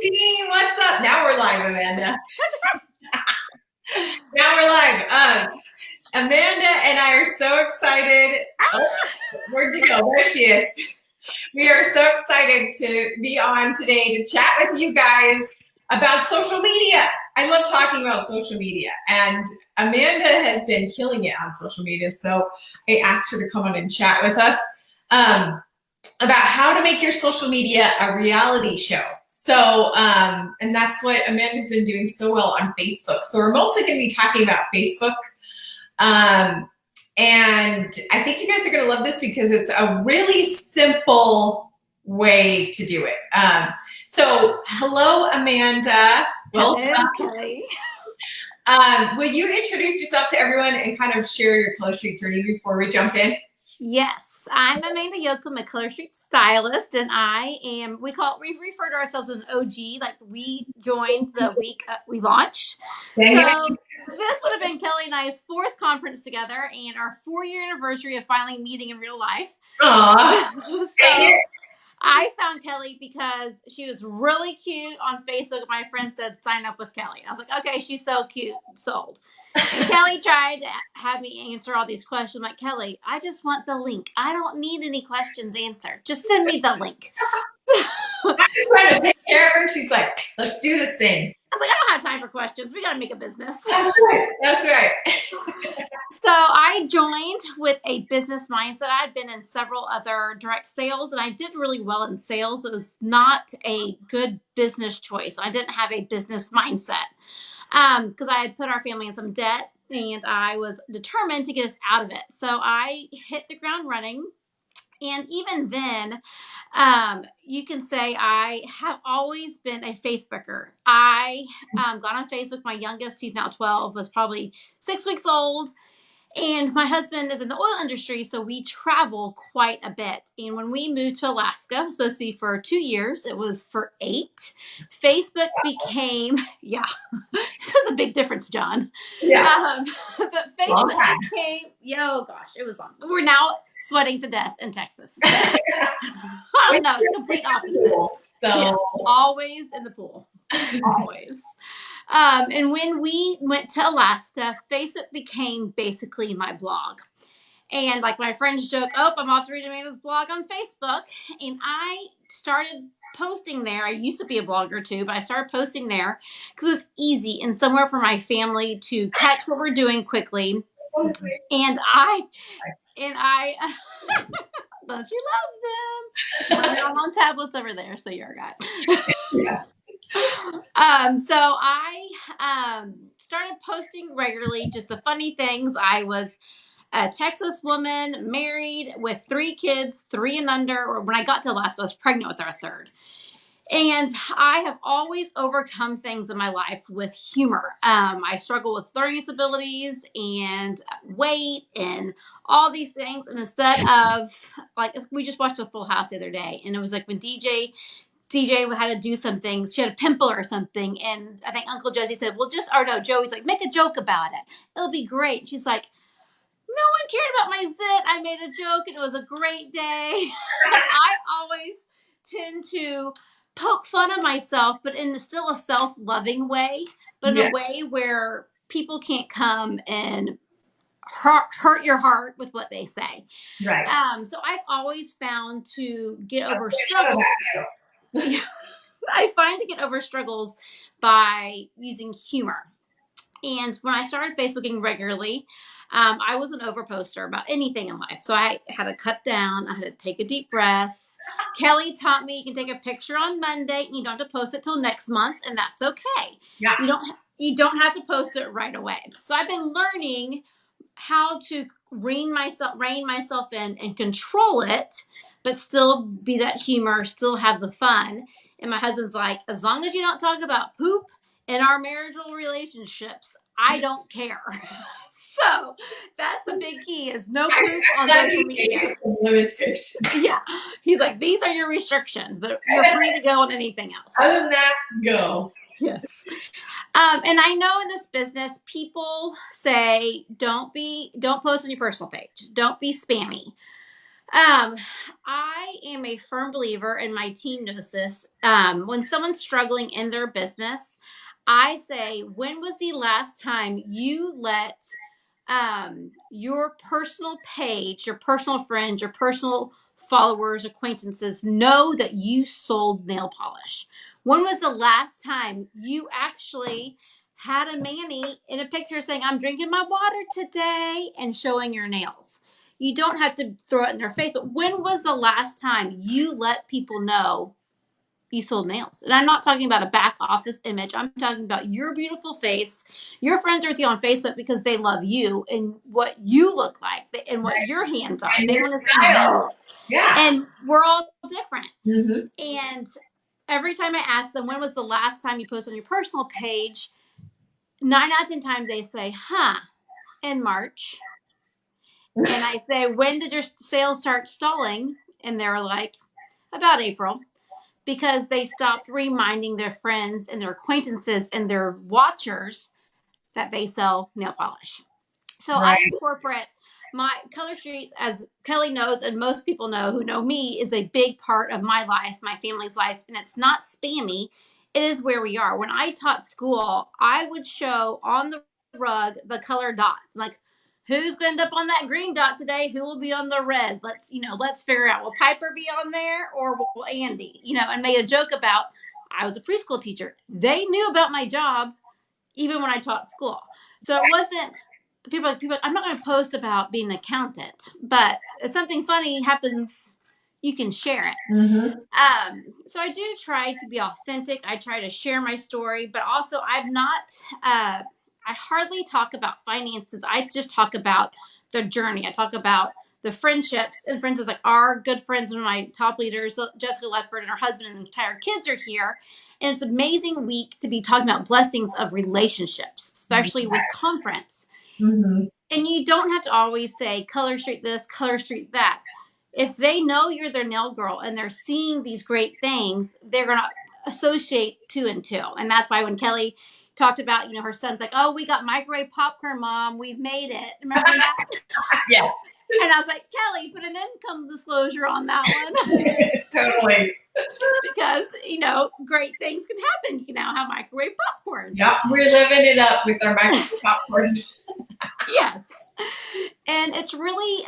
team, what's up? Now we're live, Amanda. Now we're live. Amanda and I are so excited. Oh, where'd you go? There she is. We are so excited to be on today to chat with you guys about social media. I love talking about social media, and Amanda has been killing it on social media, so I asked her to come on and chat with us. About how to make your social media a reality show. So, and that's what Amanda's been doing so well on Facebook. So we're mostly going to be talking about Facebook. And I think you guys are going to love this because it's a really simple way to do it. So hello, Amanda. Welcome. Okay. Will you introduce yourself to everyone and kind of share your Color Street journey before we jump in? Yes, I'm Amanda Yoakum, a Color Street Stylist, and we refer to ourselves as an OG, like we joined the week we launched. So this would have been Kelly and I's fourth conference together and our 4-year anniversary of finally meeting in real life. Aww. So I found Kelly because she was really cute on Facebook. My friend said, sign up with Kelly. I was like, okay, she's so cute, sold. And Kelly tried to have me answer all these questions. I'm like, Kelly, I just want the link. I don't need any questions answered. Just send me the link. I'm just trying to take care of her. She's like, let's do this thing. I was like, I don't have time for questions. We got to make a business. That's right. That's right. So I joined with a business mindset. I'd been in several other direct sales, and I did really well in sales, but it was not a good business choice. I didn't have a business mindset. Because I had put our family in some debt and I was determined to get us out of it. So I hit the ground running. And even then, you can say I have always been a Facebooker. I got on Facebook. My youngest, he's now 12, was probably 6 weeks old. And my husband is in the oil industry, so we travel quite a bit. And when we moved to Alaska, it was supposed to be for 2 years. It was for 8. Facebook became, that's a big difference, John. Yeah. But Facebook became, it was long. We're now sweating to death in Texas. So. I don't know, it's complete opposite. So yeah, always in the pool. Always. And when we went to Alaska, Facebook became basically my blog. And like my friends joke, I'm off to read Amanda's blog on Facebook. And I started posting there. I used to be a blogger too, but I started posting there because it was easy and somewhere for my family to catch what we're doing quickly. And I don't you love them? I'm on tablets over there, so you're a guy. Yeah. So I started posting regularly, just the funny things. I was a Texas woman, married with 3 kids, 3 and under. Or when I got to Alaska, I was pregnant with our third. And I have always overcome things in my life with humor. I struggle with learning disabilities and weight and all these things. And instead of, like, we just watched a Full House the other day, and it was like when DJ had to do some things. She had a pimple or something. And I think Uncle Josie said, Joey's like, make a joke about it. It'll be great. She's like, no one cared about my zit. I made a joke and it was a great day. I always tend to poke fun of myself, but in still a self-loving way, but in a way where people can't come and hurt your heart with what they say. Right. So I've always found to get over struggles. I find to get over struggles by using humor. And when I started Facebooking regularly, I was an overposter about anything in life. So I had to cut down. I had to take a deep breath. Kelly taught me you can take a picture on Monday and you don't have to post it till next month, and that's okay. Yeah. You don't have to post it right away. So I've been learning how to rein myself in and control it, but still be that humor, still have the fun. And my husband's like, as long as you don't talk about poop in our marital relationships, I don't care. So that's a big key, is no poop on social media. Limitations. Yeah. He's like, these are your restrictions, but you're free to go on anything else. Other than that, go. Yes. And I know in this business, people say, don't post on your personal page. Don't be spammy. I am a firm believer, and my team knows this. When someone's struggling in their business, I say, when was the last time you let your personal page, your personal friends, your personal followers, acquaintances know that you sold nail polish? When was the last time you actually had a Manny in a picture saying, I'm drinking my water today, and showing your nails? You don't have to throw it in their face, but when was the last time you let people know you sold nails? And I'm not talking about a back office image. I'm talking about your beautiful face. Your friends are with you on Facebook because they love you and what you look like and what your hands are. And They your want to see you. style. Yeah. And we're all different. Mm-hmm. And every time I ask them, when was the last time you posted on your personal page? 9 out of 10 times they say, in March. And I say, when did your sales start stalling? And they're like, about April. Because they stopped reminding their friends and their acquaintances and their watchers that they sell nail polish. So Right. I incorporate my Color Street, as Kelly knows, and most people know who know me, is a big part of my life, my family's life, and it's not spammy. It is where we are. When I taught school, I would show on the rug the color dots, like who's going to end up on that green dot today, who will be on the red. Let's figure out, will Piper be on there or will Andy? And made a joke about, I was a preschool teacher. They knew about my job even when I taught school. So it wasn't people. I'm not going to post about being an accountant, but if something funny happens, you can share it. Mm-hmm. So I do try to be authentic. I try to share my story, but also I'm not. I hardly talk about finances. I just talk about the journey. I talk about the friendships, and for instance, like our good friends, one of my top leaders, Jessica Ledford, and her husband and entire kids are here. And it's an amazing week to be talking about blessings of relationships, especially with conference. Mm-hmm. And you don't have to always say Color Street this, Color Street that. If they know you're their nail girl and they're seeing these great things, they're going to associate two and two. And that's why when Kelly talked about, her son's like, oh, we got microwave popcorn, Mom. We've made it. Remember that? Yeah. And I was like, Kelly, put an income disclosure on that one. Totally. Because, great things can happen. You can now have microwave popcorn. Yep. We're living it up with our microwave popcorn. Yes. And it's really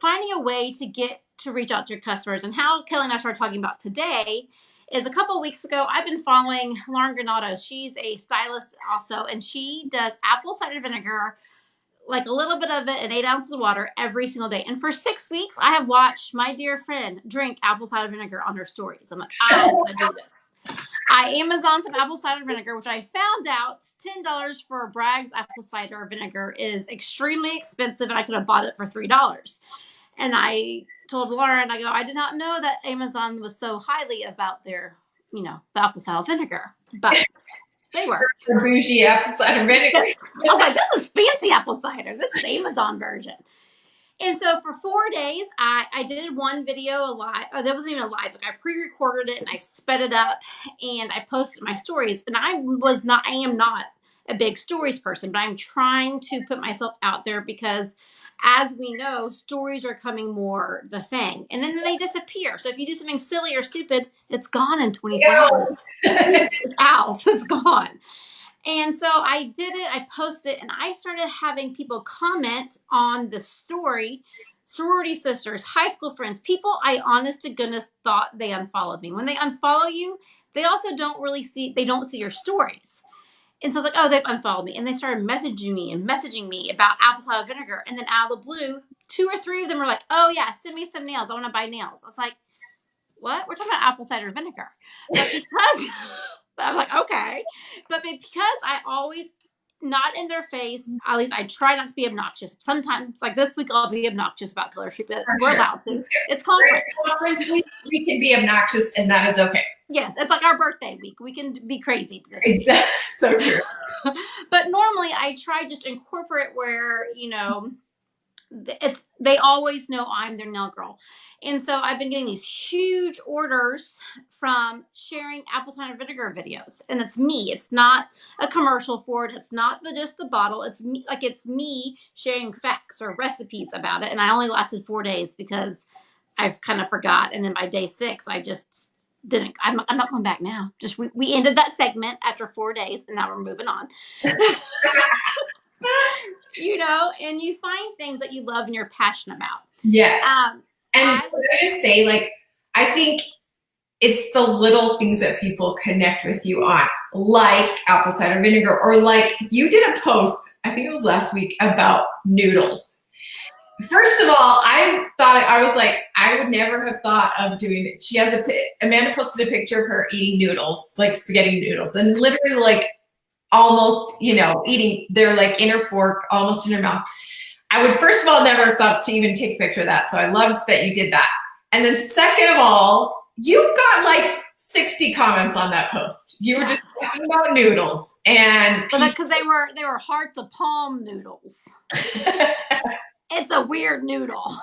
finding a way to get to reach out to your customers. And how Kelly and I started talking about today is a couple of weeks ago, I've been following Lauren Granado. She's a stylist also, and she does apple cider vinegar, like a little bit of it in 8 ounces of water every single day. And for 6 weeks, I have watched my dear friend drink apple cider vinegar on her stories. I'm like, I want to do this. I Amazoned some apple cider vinegar, which I found out $10 for Bragg's apple cider vinegar is extremely expensive, and I could have bought it for $3. And I told Lauren, I did not know that Amazon was so highly about their, the apple cider vinegar, but they were. The bougie apple cider vinegar. I was like, this is fancy apple cider. This is the Amazon version. And so for 4 days, I did one video live. Oh, that wasn't even a live. Like, I pre-recorded it and I sped it up and I posted my stories. And I am not a big stories person, but I'm trying to put myself out there because, as we know, stories are coming more the thing. And then they disappear. So if you do something silly or stupid, it's gone in 24 hours. It's out. It's gone. And so I did it, I posted it, and I started having people comment on the story. Sorority sisters, high school friends, people I honest to goodness thought they unfollowed me. When they unfollow you, they also don't see your stories. And so I was like, oh, they've unfollowed me. And they started messaging me about apple cider vinegar. And then out of the blue, 2 or 3 of them were like, oh yeah, send me some nails. I want to buy nails. I was like, what? We're talking about apple cider vinegar. But because I'm like, okay. But because I always, not in their face, at least I try not to be obnoxious. Sometimes, like this week, I'll be obnoxious about Color Street, but we're allowed to. It's conference. We can be obnoxious, and that is okay. Yes, it's like our birthday week. We can be crazy. Exactly. So true. But normally, I try just to incorporate where, they always know I'm their nail girl. And so I've been getting these huge orders from sharing apple cider vinegar videos. And it's me. It's not a commercial for it. It's not just the bottle. It's me, like it's me sharing facts or recipes about it. And I only lasted 4 days because I've kind of forgot. And then by day 6, I just didn't. I'm not going back now. Just we ended that segment after 4 days, and now we're moving on. And you find things that you love and you're passionate about. Yes. And I just say, like, I think it's the little things that people connect with you on, like apple cider vinegar, or like you did a post, I think it was last week, about noodles. First of all, I was like, I would never have thought of doing it. Amanda posted a picture of her eating noodles, like spaghetti noodles, and literally like almost, eating their like inner fork almost in her mouth. I would, first of all, never have thought to even take a picture of that. So I loved that you did that. And then second of all, you got like 60 comments on that post. You were just talking about noodles, and because they were hearts of palm noodles. It's a weird noodle.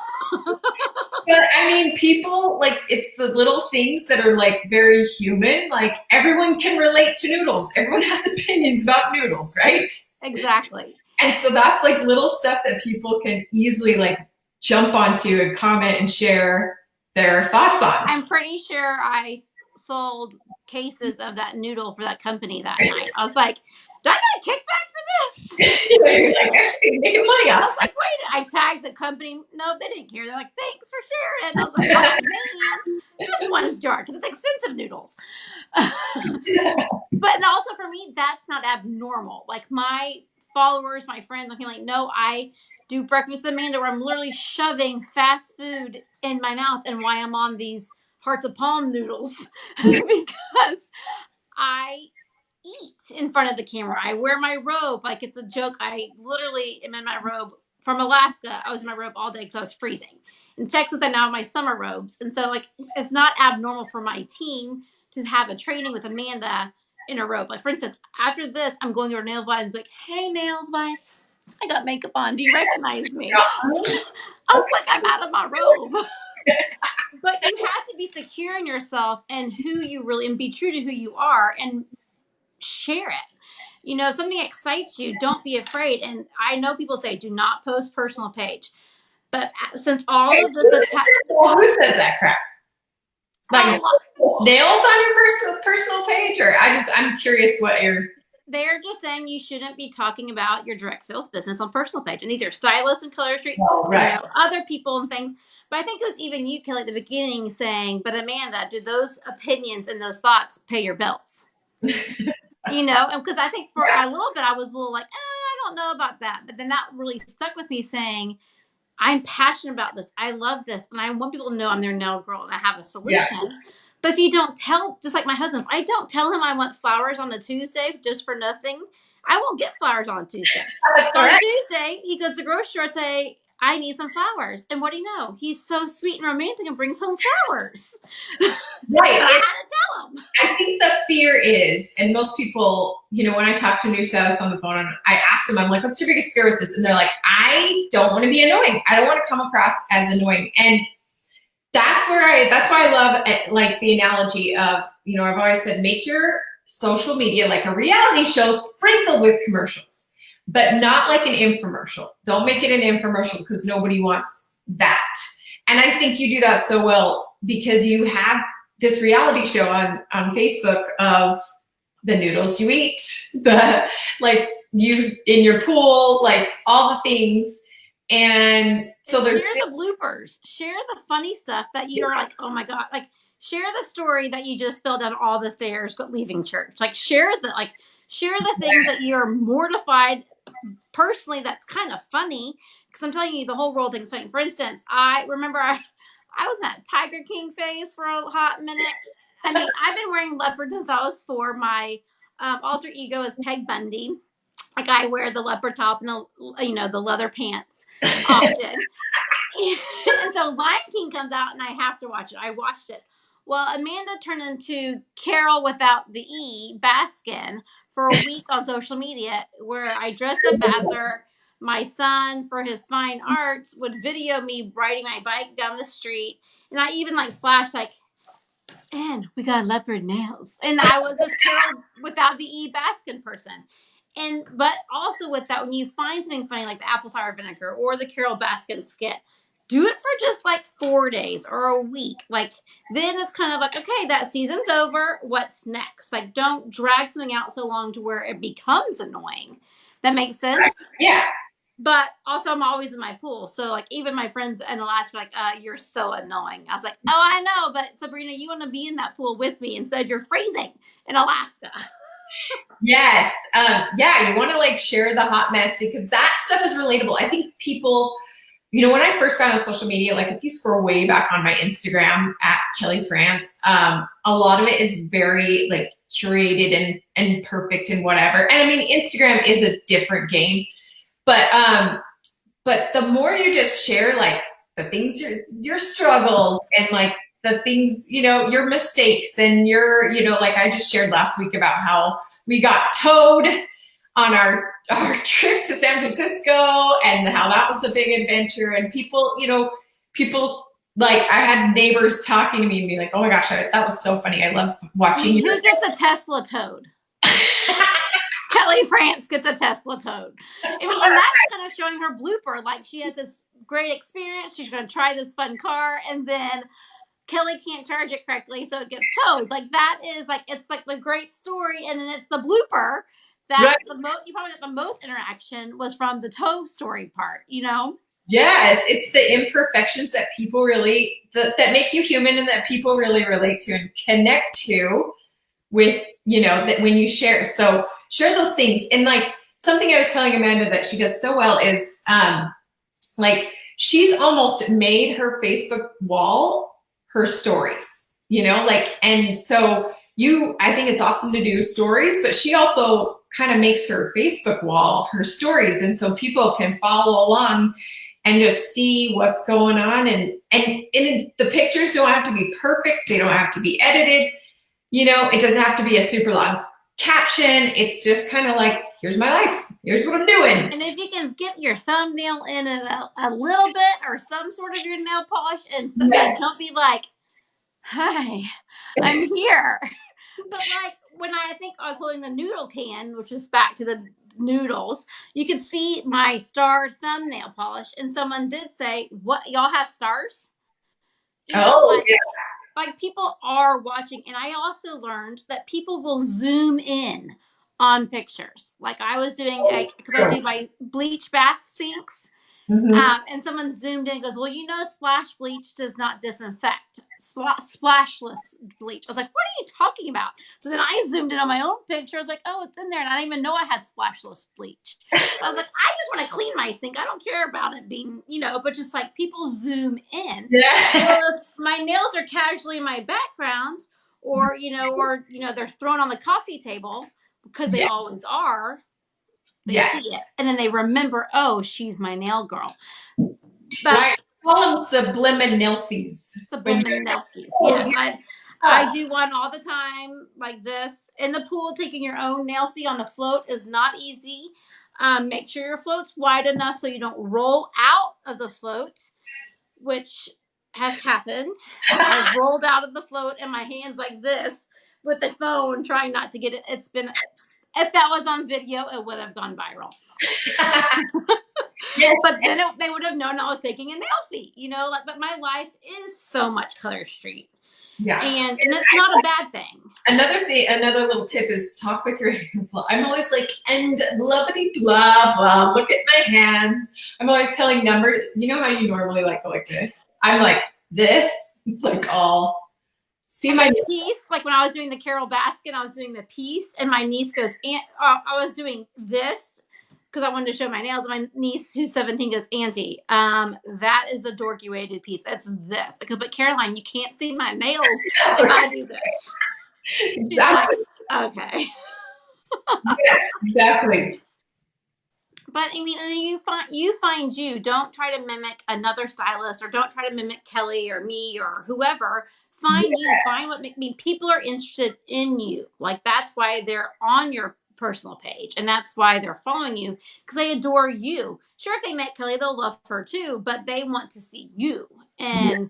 But I mean, people, like, it's the little things that are like very human. Like, everyone can relate to noodles. Everyone has opinions about noodles, right? Exactly. And so that's like little stuff that people can easily like jump onto and comment and share their thoughts on. I'm pretty sure I sold cases of that noodle for that company that night. I was like, do I get a kickback for this? You're like, I should be making money off. I was like, wait, I tagged the company. No, they didn't care. They're like, thanks for sharing. I was like, oh man, just one jar because it's expensive noodles. But also for me, that's not abnormal. Like my followers, my friends, looking like, no, I do breakfast with Amanda where I'm literally shoving fast food in my mouth, and why I'm on these hearts of palm noodles because I eat in front of the camera. I wear my robe like it's a joke. I literally am in my robe from Alaska. I was in my robe all day because I was freezing. In Texas, I now have my summer robes. And so like it's not abnormal for my team to have a training with Amanda in a robe. Like for instance, after this, I'm going over Nail Vibes, like, hey Nails Vibes, I got makeup on. Do you recognize me? I was like, I'm out of my robe. But you have to be secure in yourself and who you really, and be true to who you are and share it. If something excites you, don't be afraid. And I know people say, do not post personal page. But since all of this is who says that crap? Like nails on your personal page? Or I'm curious what they're just saying you shouldn't be talking about your direct sales business on personal page. And these are stylists and Color Street, right. Other people and things. But I think it was even you, Kelly, at the beginning saying, but Amanda, do those opinions and those thoughts pay your bills? And because I think for a little bit, I was a little like, I don't know about that. But then that really stuck with me saying, I'm passionate about this. I love this. And I want people to know I'm their nail girl and I have a solution. Yeah. But if you don't tell, just like my husband, if I don't tell him I want flowers on a Tuesday just for nothing, I won't get flowers on a Tuesday. On a Tuesday, he goes to the grocery store and say, I need some flowers. And what do you know? He's so sweet and romantic and brings home flowers. Right. I had to tell him. I think the fear is, and most people, when I talk to new stylists on the phone, I ask them, I'm like, what's your biggest fear with this? And they're like, I don't want to be annoying. I don't want to come across as annoying. And that's why I love like the analogy of, I've always said, make your social media like a reality show sprinkled with commercials, but not like an infomercial. Don't make it an infomercial because nobody wants that. And I think you do that so well because you have this reality show on Facebook of the noodles you eat, the like you in your pool, like all the things. And so share the bloopers, share the funny stuff that you're like, oh my God, like share the story that you just fell down all the stairs leaving church. Like share the things that you're mortified personally that's kind of funny, because I'm telling you the whole world thinks funny. For instance, I remember I was in that Tiger King phase for a hot minute. I mean, I've been wearing leopard since I was 4. My alter ego is Peg Bundy. Like I wear the leopard top and the leather pants often. And so Lion King comes out and I have to watch it. I watched it. Well, Amanda turned into Carol without the E, Baskin, for a week on social media where I dressed up as her. my son, for his fine arts, would video me riding my bike down the street. And I even like flash like, and we got leopard nails. And I was this Carol without the E Baskin person. And but also with that, when you find something funny like the apple cider vinegar or the Carol Baskin skit, do it for just like 4 days or a week. Like then it's kind of like, okay, that season's over. What's next? Like don't drag something out so long to where it becomes annoying. That makes sense? Right. Yeah. But also, I'm always in my pool. So, like, even my friends in Alaska were like, you're so annoying. I was like, oh, I know. But Sabrina, you want to be in that pool with me. Instead, you're freezing in Alaska. Yes. Yeah, you want to like share the hot mess because that stuff is relatable. I think people, when I first got on social media, like if you scroll way back on my Instagram at Kelly France, a lot of it is very like curated and perfect and whatever. And I mean, Instagram is a different game, but the more you just share like the things your struggles and like the things, your mistakes and like I just shared last week about how we got towed on our trip to San Francisco and how that was a big adventure. And people like I had neighbors talking to me and be like, oh my gosh, that was so funny. I love watching you. Who gets a Tesla towed? Kelly France gets a Tesla towed. I mean, and that's kind of showing her blooper. Like she has this great experience. She's going to try this fun car, and then Kelly can't charge it correctly, so it gets towed. Like that is like it's like the great story, and then it's the blooper that you probably got the most interaction was from the tow story part. Yes, it's the imperfections that people really that make you human and that people really relate to and connect to with that when you share. So share those things. And like something I was telling Amanda that she does so well is like she's almost made her Facebook wall her stories, like, and so I think it's awesome to do stories, but she also kind of makes her Facebook wall her stories. And so people can follow along and just see what's going on. And the pictures don't have to be perfect. They don't have to be edited. It doesn't have to be a super long caption. It's just kind of like, here's my life. Here's what I'm doing. And if you can get your thumbnail in a little bit or some sort of your nail polish and don't be like, hi, I'm here. But like when I think I was holding the noodle can, which is back to the noodles, you could see my star thumbnail polish. And someone did say, what, y'all have stars? Yeah. Like people are watching. And I also learned that people will zoom in on pictures. Like I was doing, because I do my bleach bath sinks. Mm-hmm. And someone zoomed in and goes, well, splash bleach does not disinfect. Splashless bleach. I was like, what are you talking about? So then I zoomed in on my own picture. I was like, oh, it's in there. And I didn't even know I had splashless bleach. I was like, I just want to clean my sink. I don't care about it being, but just like people zoom in. Yeah. So if my nails are casually in my background or they're thrown on the coffee table because they always are. They see it, and then they remember, oh, she's my nail girl. But right. Call them subliminalfies. Subliminalfies. Yes, I do one all the time, like this. In the pool, taking your own nailfie on the float is not easy. Make sure your float's wide enough so you don't roll out of the float, which has happened. I've rolled out of the float and my hands like this with the phone, trying not to get it. It's been... If that was on video, it would have gone viral. Yes. But then they would have known I was taking a nailfie, but my life is so much Color Street. Yeah. And it's not a bad thing. Another little tip is talk with your hands. I'm always like, and blah-bitty blah, blah, look at my hands. I'm always telling numbers. You know how you normally like go like this? I'm like this. It's like all... See my piece, like when I was doing the Carol Baskin, I was doing the piece, and my niece goes, I was doing this because I wanted to show my nails. My niece, who's 17, goes, Auntie, that is a dorky way to do piece. That's this. I go, but Caroline, you can't see my nails if I do this. Exactly. Like, okay. Yes, exactly. But I mean, and you find you. Don't try to mimic another stylist, or don't try to mimic Kelly or me or whoever. Find you. Find what people are interested in you. Like that's why they're on your personal page, and that's why they're following you, because they adore you. Sure, if they met Kelly, they'll love her too, but they want to see you. And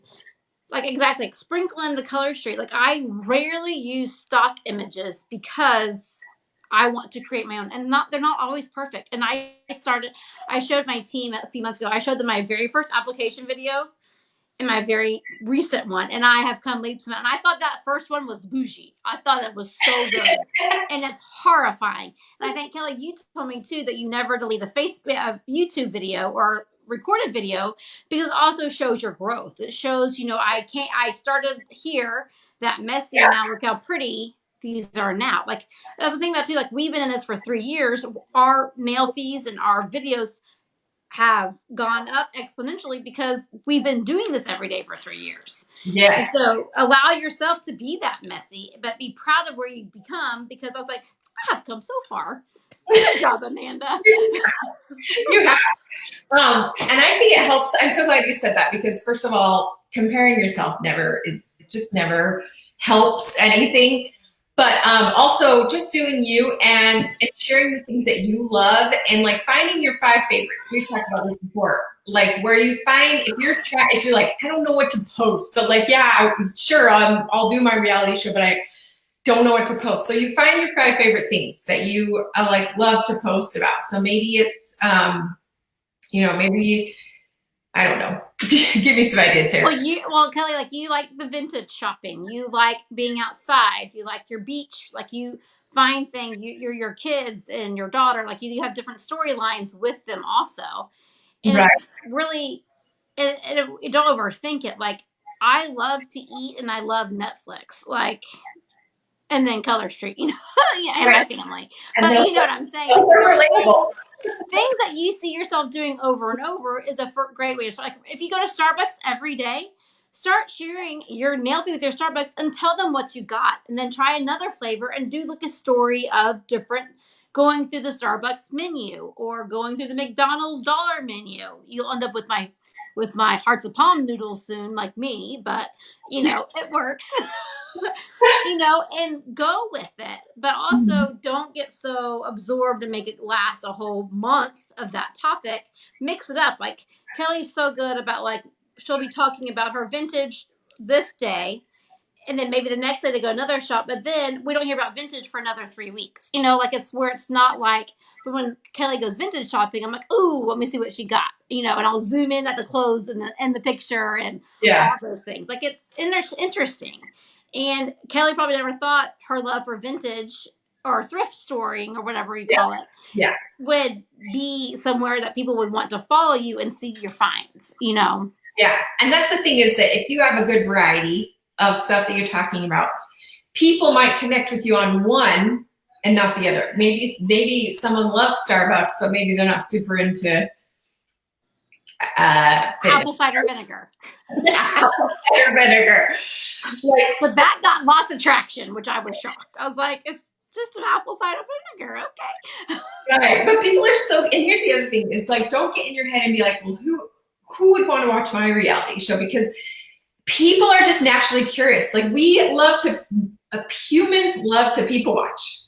like, exactly, like sprinkle in the color street. Like, I rarely use stock images because I want to create my own, and they're not always perfect. And I showed my team a few months ago, I showed them my very first application video and my very recent one, and I have come leaps and I thought that first one was bougie. I thought it was so good, and it's horrifying. And I think, Kelly, you told me too that you never delete a YouTube video or recorded video, because it also shows your growth. It shows, I started here, that messy, and now look how pretty these are now. Like, that's the thing about too, like, we've been in this for 3 years. Our nail fees and our videos have gone up exponentially because we've been doing this every day for 3 years. Yeah. And so allow yourself to be that messy, but be proud of where you become, because I was like, I have come so far. Good job, Amanda. You have. And I think it helps. I'm so glad you said that, because first of all, comparing yourself never helps anything. But also just doing you and sharing the things that you love, and like finding your 5 favorites. We've talked about this before. Like, where you find, if you're like, I don't know what to post, but like, yeah, sure, I'll do my reality show, but I don't know what to post. So you find your 5 favorite things that you like love to post about. So maybe it's maybe, I don't know. Give me some ideas here. Well, Kelly, like, you like the vintage shopping. You like being outside. You like your beach. Like, you find things. Your kids and your daughter. Like, you have different storylines with them also. And Right. it's really, don't overthink it. Like, I love to eat and I love Netflix. Like, and then Color Street, and my family. But you know what I'm saying? Things that you see yourself doing over and over is a great way to start. Like, if you go to Starbucks every day, start sharing your nail fee with your Starbucks and tell them what you got, and then try another flavor and do like a story of different, going through the Starbucks menu or going through the McDonald's dollar menu. You'll end up with my hearts of palm noodles soon, like me, but it works. And go with it. But also, don't get so absorbed and make it last a whole month of that topic. Mix it up. Like, Kelly's so good about, like, she'll be talking about her vintage this day, and then maybe the next day they go another shop, but then we don't hear about vintage for another 3 weeks. Like, it's where it's not like, but when Kelly goes vintage shopping, I'm like, ooh, let me see what she got, and I'll zoom in at the clothes and the picture and all those things. Like, it's interesting. And Kelly probably never thought her love for vintage or thrift storing or whatever you call it would be somewhere that people would want to follow you and see your finds, Yeah. And that's the thing, is that if you have a good variety of stuff that you're talking about, people might connect with you on one and not the other. Maybe someone loves Starbucks, but maybe they're not super into apple cider vinegar. Apple cider vinegar. But that got lots of traction, which I was shocked. I was like, it's just an apple cider vinegar, okay. Right. But people are so, and here's the other thing, is like, don't get in your head and be like, well, who would want to watch my reality show? Because people are just naturally curious. Like, humans love to people watch,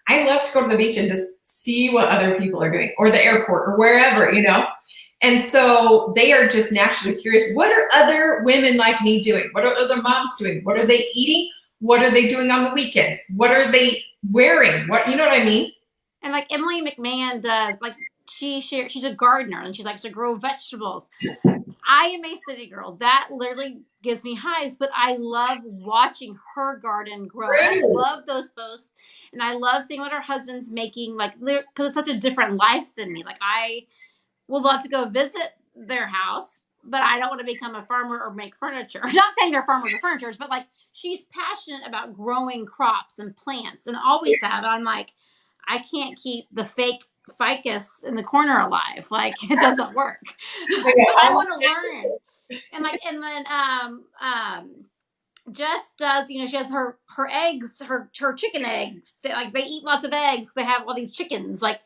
I love to go to the beach and just see what other people are doing, or the airport, or wherever, And so they are just naturally curious. What are other women like me doing? What are other moms doing? What are they eating? What are they doing on the weekends? What are they wearing? You know what I mean? And like Emily McMahon does, like, she's a gardener and she likes to grow vegetables. I am a city girl. That literally gives me hives, but I love watching her garden grow. Really? I love those posts, and I love seeing what her husband's making, like, because it's such a different life than me. Like, I would love to go visit their house, but I don't want to become a farmer or make furniture. I'm not saying they're farmers or furnitures, but like, she's passionate about growing crops and plants, and always have. I'm like, I can't keep the fake ficus in the corner alive. Like, it doesn't work. But I want to learn. And then Jess does, she has her eggs, her chicken eggs. They eat lots of eggs. They have all these chickens. Like,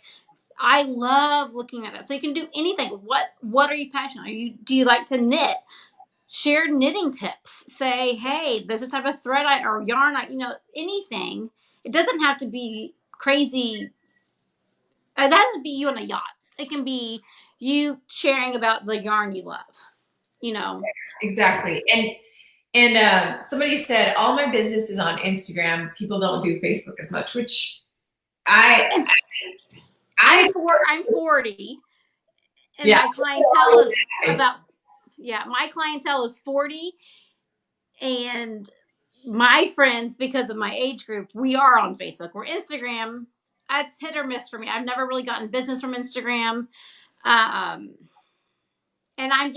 I love looking at it. So you can do anything. What are you passionate? Do you like to knit? Share knitting tips. Say, hey, there's a type of thread or yarn, anything. It doesn't have to be crazy. It doesn't be you on a yacht. It can be you sharing about the yarn you love. You know. Exactly. And somebody said all my business is on Instagram. People don't do Facebook as much, which I And I I'm 40, and yeah. my clientele is about my clientele is 40, and my friends, because of my age group, we are on Facebook. We're Instagram. It's hit or miss for me. I've never really gotten business from Instagram. Um, and I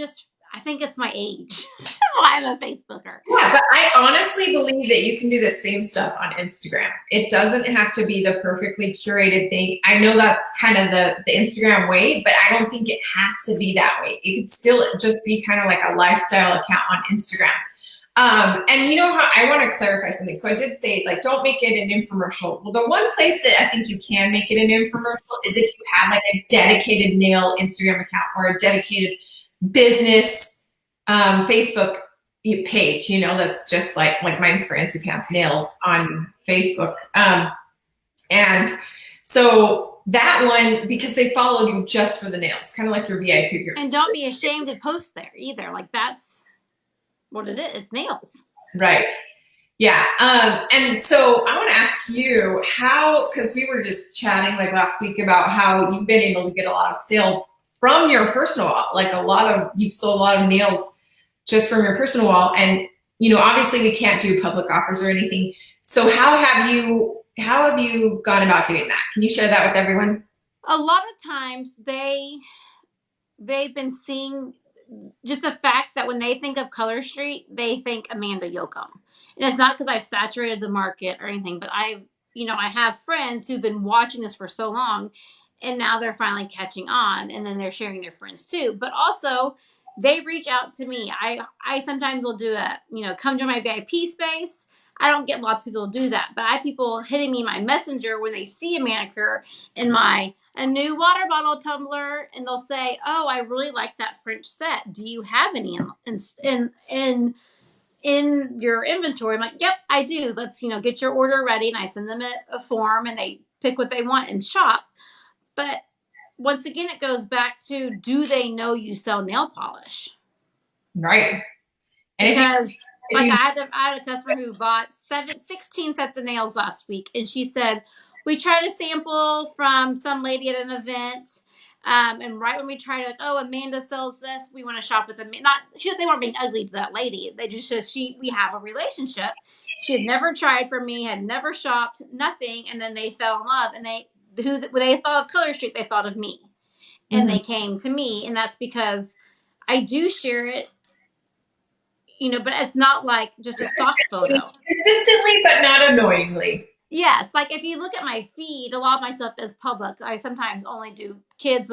think it's my age. That's why I'm a Facebooker. Yeah, but I honestly believe that you can do the same stuff on Instagram. It doesn't have to be the perfectly curated thing. I know that's kind of the Instagram way, but I don't think it has to be that way. It could still just be kind of like a lifestyle account on Instagram. And you know how I want to clarify something. So I did say, like, don't make it an infomercial. Well, the one place that I think you can make it an infomercial is if you have like a dedicated nail Instagram account or a dedicated business Facebook page, that's just like mine's for Fancy Pants Nails on Facebook. And so that one, because they follow you just for the nails, kind of like your VIP group. And don't be ashamed to post there either. Like, that's what it is. It's nails. Right. Yeah. And so I want to ask you how, because we were just chatting like last week about how you've been able to get a lot of sales from your personal wall. Like you've sold a lot of nails just from your personal wall. And, obviously we can't do public offers or anything. So how have you gone about doing that? Can you share that with everyone? A lot of times they've been seeing just the fact that when they think of Color Street, they think Amanda Yoakum. And it's not because I've saturated the market or anything, but I have friends who've been watching this for so long, and now they're finally catching on, and then they're sharing their friends too. But also, they reach out to me. I sometimes will do come to my VIP space. I don't get lots of people to do that, but I have people hitting me in my messenger when they see a manicure in a new water bottle tumbler, and they'll say, "Oh, I really like that French set. Do you have any in your inventory?" I'm like, "Yep, I do. Let's get your order ready." And I send them a form, and they pick what they want and shop. But once again, it goes back to, do they know you sell nail polish? Right. And Because I had a customer who bought 16 sets of nails last week, and she said, we tried a sample from some lady at an event, and right when we tried it, oh, Amanda sells this, we want to shop with them. They weren't being ugly to that lady. They just said, we have a relationship. She had never tried from me, had never shopped, nothing, and then they fell in love, and when they thought of Color Street, they thought of me, and they came to me, and that's because I do share it, but it's not like just a stock photo. Consistently, but not annoyingly. Yes, like if you look at my feed, a lot of my stuff is public. I sometimes only do kids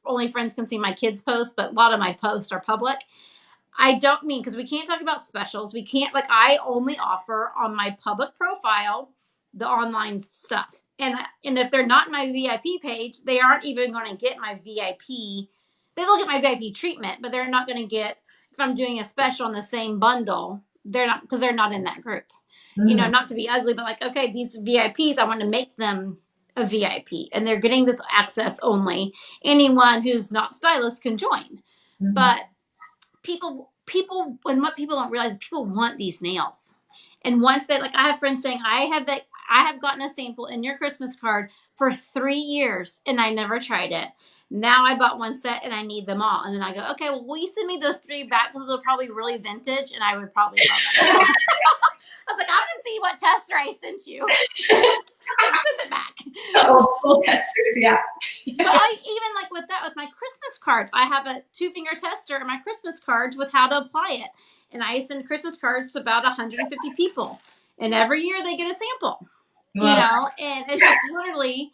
only friends can see my kids posts, but a lot of my posts are public. I don't mean, because we can't talk about specials. We can't, I only offer on my public profile the online stuff. And if they're not in my VIP page, they aren't even going to get my VIP. They'll get my VIP treatment, but they're not going to get, if I'm doing a special on the same bundle, they're not, because they're not in that group. Not to be ugly, but okay, these VIPs, I want to make them a VIP, and they're getting this access only. Anyone who's not stylist can join. But people and what people don't realize, people want these nails. And once they, I have friends saying, I have gotten a sample in your Christmas card for 3 years and I never tried it. Now I bought one set and I need them all. And then I go, okay, well, will you send me those 3 back? Because they're probably really vintage and I would probably love them. I was like, I want to see what tester I sent you. Send it back. Full testers, yeah. But even with my Christmas cards, I have a 2-finger tester in my Christmas cards with how to apply it. And I send Christmas cards to about 150 people. And every year they get a sample. Wow. And it's just literally,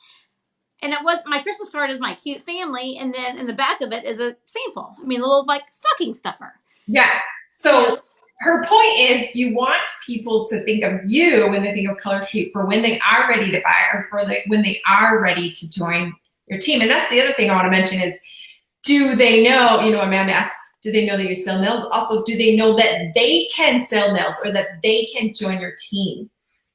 and my Christmas card is my cute family, and then in the back of it is a sample. I mean, a little stocking stuffer. Yeah. So her point is, you want people to think of you when they think of Color Street for when they are ready to buy, or when they are ready to join your team. And that's the other thing I want to mention is, do they know, Amanda asked, do they know that you sell nails? Also, do they know that they can sell nails or that they can join your team?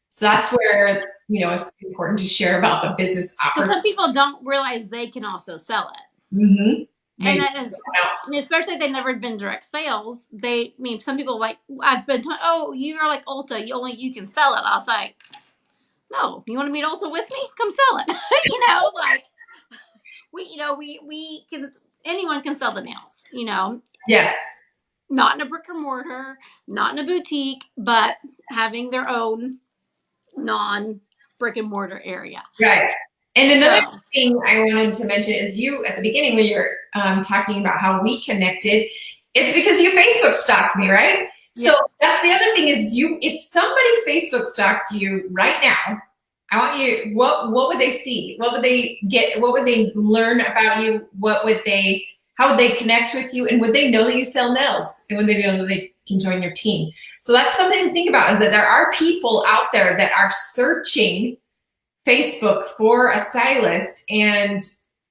So that's where it's important to share about the business Because some opportunity. people don't realize they can also sell it. Mm-hmm. And They, that is, and especially if they've never been direct sales, I mean, some people like, I've been told, oh, you're like Ulta, you can sell it. I was like, no, you want to meet Ulta with me? Come sell it. Like we can, anyone can sell the nails, yes. not in a brick or mortar, not in a boutique, but having their own non brick and mortar area. Right. And another So, thing I wanted to mention is you at the beginning when you're talking about how we connected, it's because you Facebook stalked me, right? So yes. that's the other thing is if somebody Facebook stalked you right now, I want you, what would they see? What would they get? What would they learn about you? How would they connect with you? And would they know that you sell nails? And would they know that they can join your team? So that's something to think about is that there are people out there that are searching Facebook for a stylist and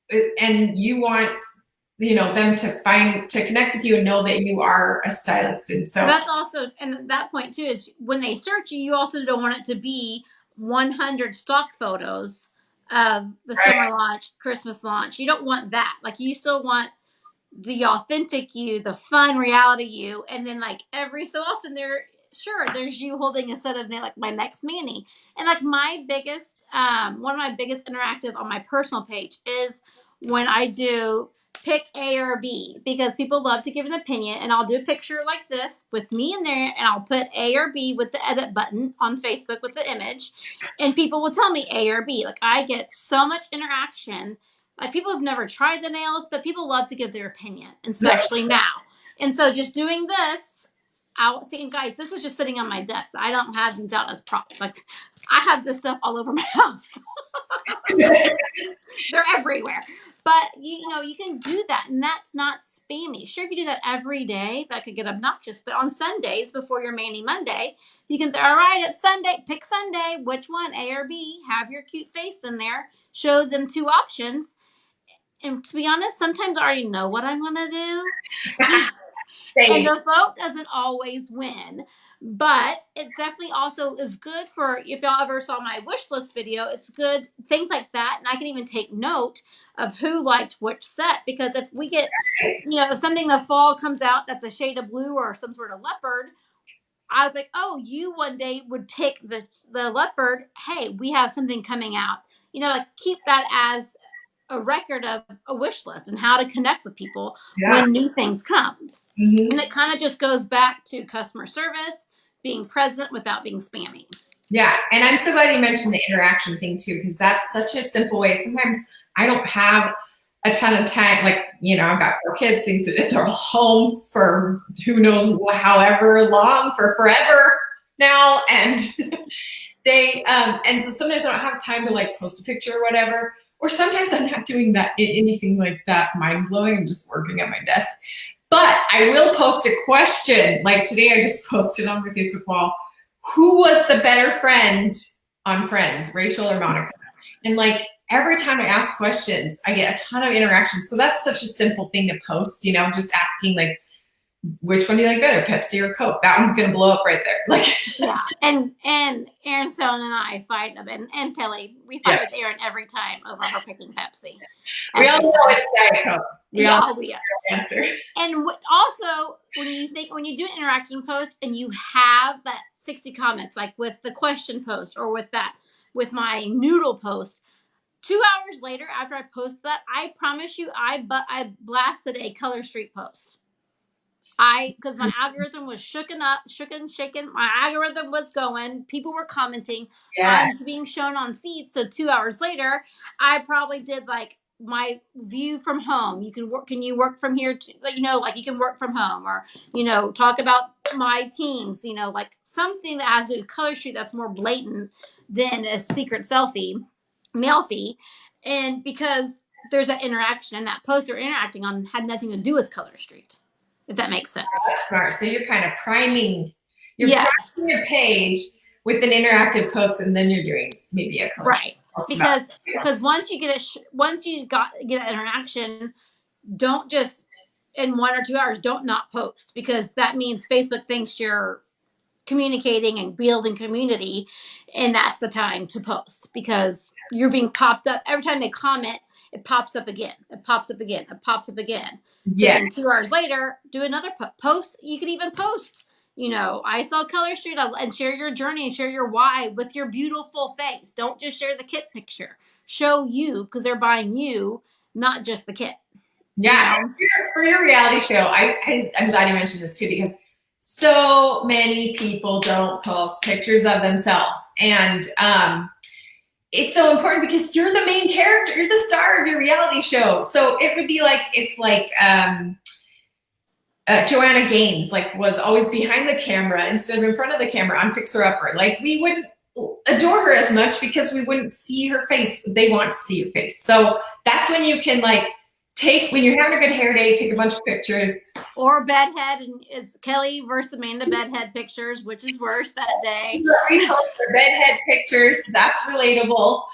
you want them to connect with you and know that you are a stylist. And so That's also, and that point too is when they search you, you also don't want it to be 100 stock photos of the right, summer launch, Christmas launch. You don't want that. Like you still want the authentic you, the fun reality you, and then like every so often there's you holding a set of like my next mani. And like my biggest one of my biggest interactive on my personal page is when I do pick A or B, because people love to give an opinion, and I'll do a picture like this with me in there and I'll put A or B with the edit button on Facebook with the image, and people will tell me A or B. Like I get so much interaction. Like people have never tried the nails, but people love to give their opinion, especially now. And so just doing this out, seeing guys, this is just sitting on my desk. I don't have these out as props. Like I have this stuff all over my house. They're everywhere. But you can do that, and that's not spammy. Sure, if you do that every day, that could get obnoxious. But on Sundays before your Mani Monday, you can. All right, it's Sunday. Pick Sunday. Which one, A or B? Have your cute face in there. Show them two options. And to be honest, sometimes I already know what I'm gonna do. And same. the vote doesn't always win, but it definitely also is good for if y'all ever saw my wish list video. It's good things like that, and I can even take note of who liked which set, because if we get if something in the fall comes out that's a shade of blue or some sort of leopard, I would be like, oh, you one day would pick the leopard. Hey, we have something coming out. Like keep that as a record of a wish list and how to connect with people Yeah. when new things come. Mm-hmm. And it kind of just goes back to customer service, being present without being spammy. Yeah, and I'm so glad you mentioned the interaction thing too, because that's such a simple way. Sometimes I don't have a ton of time. Like, I've got 4 kids, things that they're home for who knows however long, for forever now. And and so sometimes I don't have time to like post a picture or whatever. Or sometimes I'm not doing that anything like that mind blowing. I'm just working at my desk. But I will post a question. Like today, I just posted on my Facebook wall, who was the better friend on Friends, Rachel or Monica? And like every time I ask questions, I get a ton of interactions. So that's such a simple thing to post, just asking like, which one do you like better, Pepsi or Coke? That one's gonna blow up right there. Like Yeah. And Aaron Stone and I fight, and Kelly, we fight with Aaron every time over her picking Pepsi. We all know it's Diet Coke. We all know yes. the answer. And also, when you do an interaction post and you have that 60 comments, like with the question post or with my noodle post, 2 hours later after I post that, I promise you, I blasted a Color Street post. Because my algorithm was shaken, shaken. My algorithm was going. People were commenting. Yeah. I'm being shown on feed. So 2 hours later, I probably did like my view from home. You can work. Can you work from here? Like you can work from home, or talk about my teams. Like something that has to do with Color Street that's more blatant than a secret selfie, Melfi, and because there's that interaction, and that post they're interacting on had nothing to do with Color Street, if that makes sense. That's smart. So you're kind of priming Yes. your page with an interactive post, and then you're doing maybe a color right. Because once you get get an interaction, don't just in 1 or 2 hours don't not post, because that means Facebook thinks you're communicating and building community, and that's the time to post, because you're being popped up every time they comment. It pops up again. It pops up again. It pops up again. So Yeah. then 2 hours later, do another post. You could even post, I sell Color Street, and share your journey and share your why with your beautiful face. Don't just share the kit picture. Show you, because they're buying you, not just the kit. Yeah. For your reality show, I'm glad you mentioned this too, because so many people don't post pictures of themselves. And it's so important because you're the main character, you're the star of your reality show. So it would be like if Joanna Gaines was always behind the camera instead of in front of the camera on Fixer Upper. We wouldn't adore her as much because we wouldn't see her face. They want to see your face. So that's when you can when you're having a good hair day, take a bunch of pictures. Or bedhead, and it's Kelly versus Amanda bedhead pictures, which is worse that day. Bedhead pictures, that's relatable.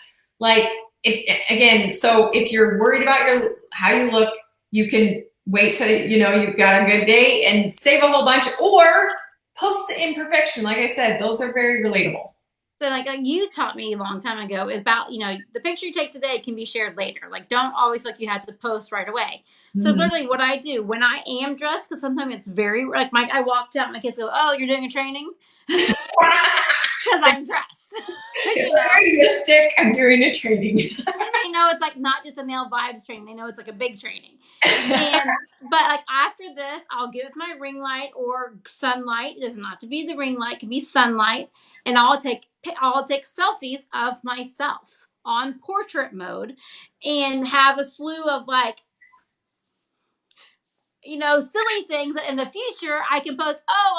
Again, so if you're worried about how you look, you can wait till you've got a good day and save a whole bunch, or post the imperfection. Like I said, those are very relatable. So like you taught me a long time ago is about, the picture you take today can be shared later. Don't always you had to post right away. So literally what I do when I am dressed, because sometimes it's very I walked out, my kids go, "Oh, you're doing a training?" Because I'm dressed. Wearing lipstick, I'm doing a training. And they know it's not just a nail vibes training. They know it's a big training. But after this, I'll get with my ring light or sunlight. It does not to be the ring light, it can be sunlight, and I'll take selfies of myself on portrait mode, and have a slew of silly things that in the future I can post. Oh,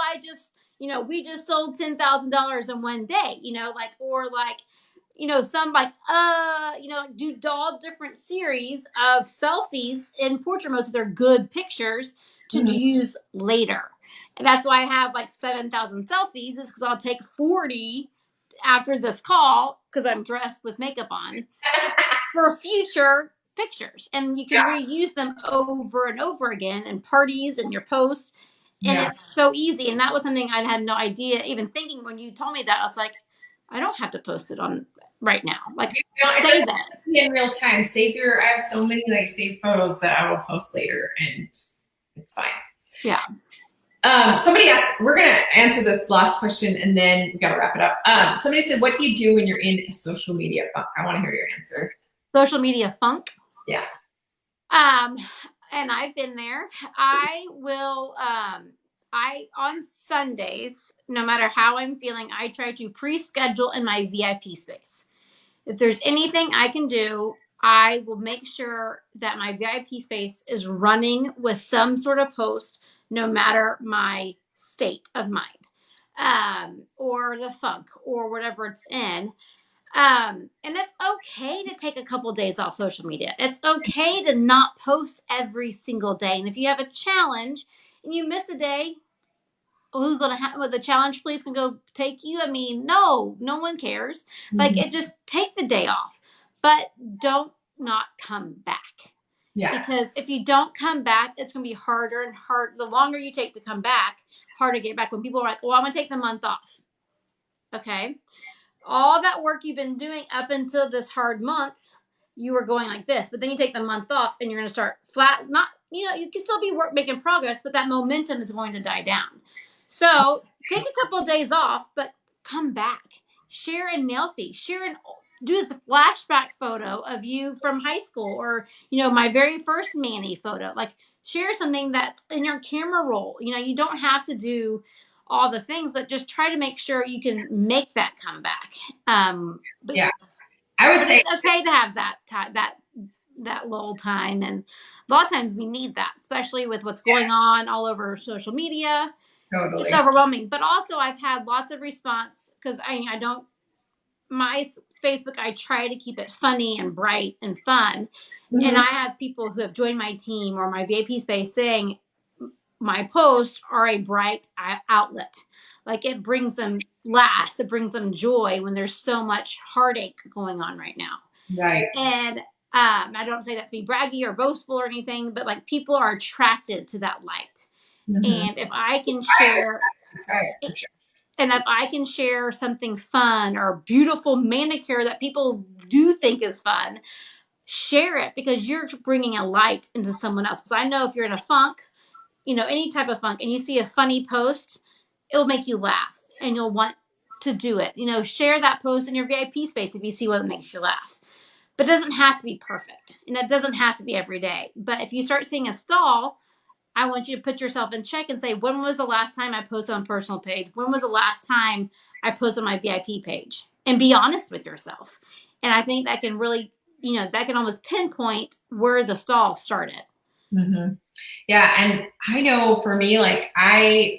we just sold $10,000 in one day, some do all different series of selfies in portrait mode so they're good pictures to use later. And that's why I have 7,000 selfies, is because I'll take 40 after this call because I'm dressed with makeup on for future pictures, and you can reuse them over and over again in parties and your posts, and it's so easy. And that was something I had no idea, even thinking when you told me that. I was like, I don't have to post it on right now. Save it in real time. I have so many saved photos that I will post later, and it's fine. Yeah. Somebody asked, we're going to answer this last question and then we got to wrap it up. Somebody said, what do you do when you're in a social media funk? I want to hear your answer. Social media funk? Yeah. And I've been there. I will, on Sundays, no matter how I'm feeling, I try to pre-schedule in my VIP space. If there's anything I can do, I will make sure that my VIP space is running with some sort of post, no matter my state of mind, or the funk, or whatever it's in. And it's okay to take a couple of days off social media. It's okay to not post every single day. And if you have a challenge and you miss a day, who's going to have the challenge please can go take you? I mean, no one cares. It just take the day off, but don't not come back. Yeah. Because if you don't come back, it's going to be harder and harder. The longer you take to come back, harder to get back. When people are like, well, I'm going to take the month off. Okay. All that work you've been doing up until this hard month, you were going like this, but then you take the month off and you're going to start flat. Not, you can still be making progress, but that momentum is going to die down. So take a couple of days off, but come back. Share a selfie. Do the flashback photo of you from high school, or my very first Manny photo. Share something that's in your camera roll. You don't have to do all the things, but just try to make sure you can make that comeback. But yeah, I would say it's okay to have that lull time, and a lot of times we need that, especially with what's going on all over social media. Totally. It's overwhelming. But also I've had lots of response, because I don't, my Facebook, I try to keep it funny and bright and fun. And I have people who have joined my team or my VIP space saying my posts are a bright outlet. It brings them laughs, it brings them joy when there's so much heartache going on right now. Right. And I don't say that to be braggy or boastful or anything, but people are attracted to that light. And if I can share, And if I can share something fun or beautiful manicure that people do think is fun, share it, because you're bringing a light into someone else. Because I know if you're in a funk, any type of funk, and you see a funny post, it will make you laugh and you'll want to do it. Share that post in your VIP space if you see what makes you laugh. But it doesn't have to be perfect, and it doesn't have to be every day. But if you start seeing a stall, I want you to put yourself in check and say, when was the last time I posted on personal page? When was the last time I posted on my VIP page? And be honest with yourself. And I think that can really, that can almost pinpoint where the stall started. Mm-hmm. Yeah. And I know for me,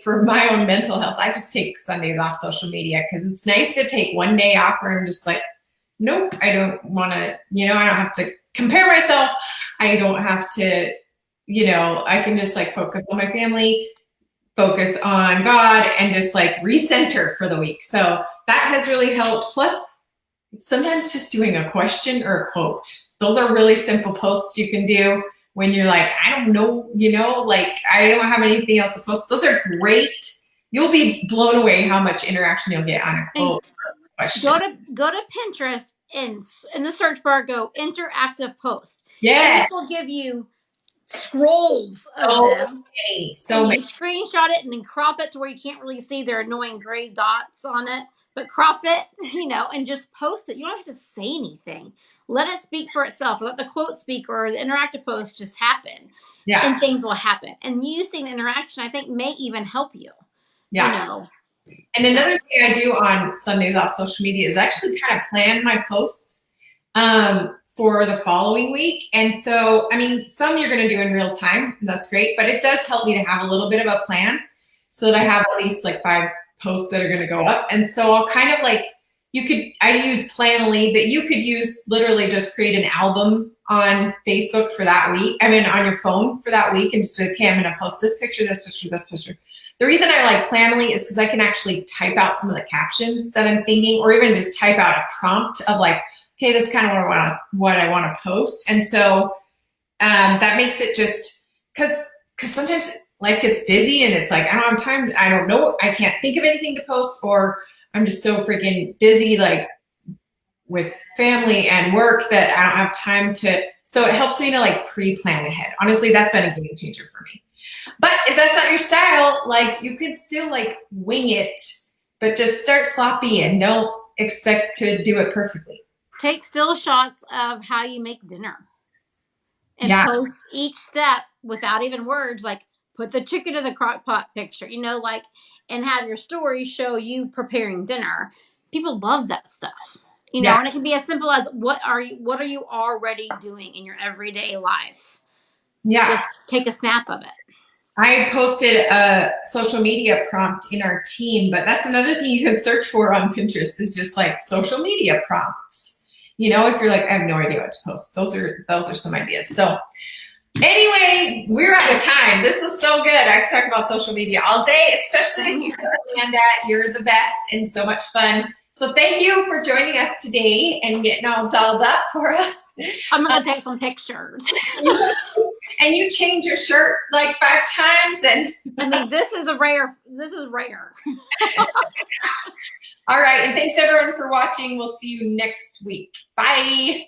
for my own mental health, I just take Sundays off social media, because it's nice to take one day off where I'm just like, nope, I don't want to, I don't have to compare myself. I don't have to, I can just focus on my family, focus on God, and just recenter for the week. So that has really helped. Plus, sometimes just doing a question or a quote. Those are really simple posts you can do when you're like, I don't know, I don't have anything else to post. Those are great. You'll be blown away how much interaction you'll get on a quote or a question. Go to Pinterest, and in the search bar, go interactive post. And Yes. it will give you scrolls of So them. many. And you screenshot it and then crop it to where you can't really see their annoying gray dots on it, but crop it, and just post it. You don't have to say anything. Let it speak for itself. Let the quote speak, or the interactive post just happen. Yeah. And things will happen. And you seeing the interaction, I think, may even help you. Yeah. And another thing I do on Sundays off social media is actually kind of plan my posts for the following week. And so, some you're going to do in real time. That's great. But it does help me to have a little bit of a plan so that I have at least 5 posts that are going to go up. And so I'll kind of I use Planoly, but you could use literally just create an album on Facebook for that week. On your phone for that week, and just say, okay, I'm going to post this picture, this picture, this picture. The reason I like Planoly is because I can actually type out some of the captions that I'm thinking, or even just type out a prompt of okay, this is kind of what I want to post. And so that makes it just, because sometimes life gets busy and it's I don't have time, I don't know, I can't think of anything to post, or I'm just so freaking busy with family and work that I don't have time to. So it helps me to pre-plan ahead. Honestly, that's been a game changer for me. But if that's not your style, you could still wing it, but just start sloppy and don't expect to do it perfectly. Take still shots of how you make dinner and post each step without even words. Put the chicken in the crock pot picture, and have your story show you preparing dinner. People love that stuff, and it can be as simple as what are you already doing in your everyday life? Yeah. Just take a snap of it. I posted a social media prompt in our team, but that's another thing you can search for on Pinterest, is just social media prompts. If you're I have no idea what to post, those are some ideas. So anyway, we're out of time. This was so good. I could talk about social media all day, especially if you're Amanda. You're the best and so much fun. So thank you for joining us today and getting all dolled up for us. I'm going to take some pictures. And you change your shirt 5 times. And this is rare. All right. And thanks everyone for watching. We'll see you next week. Bye.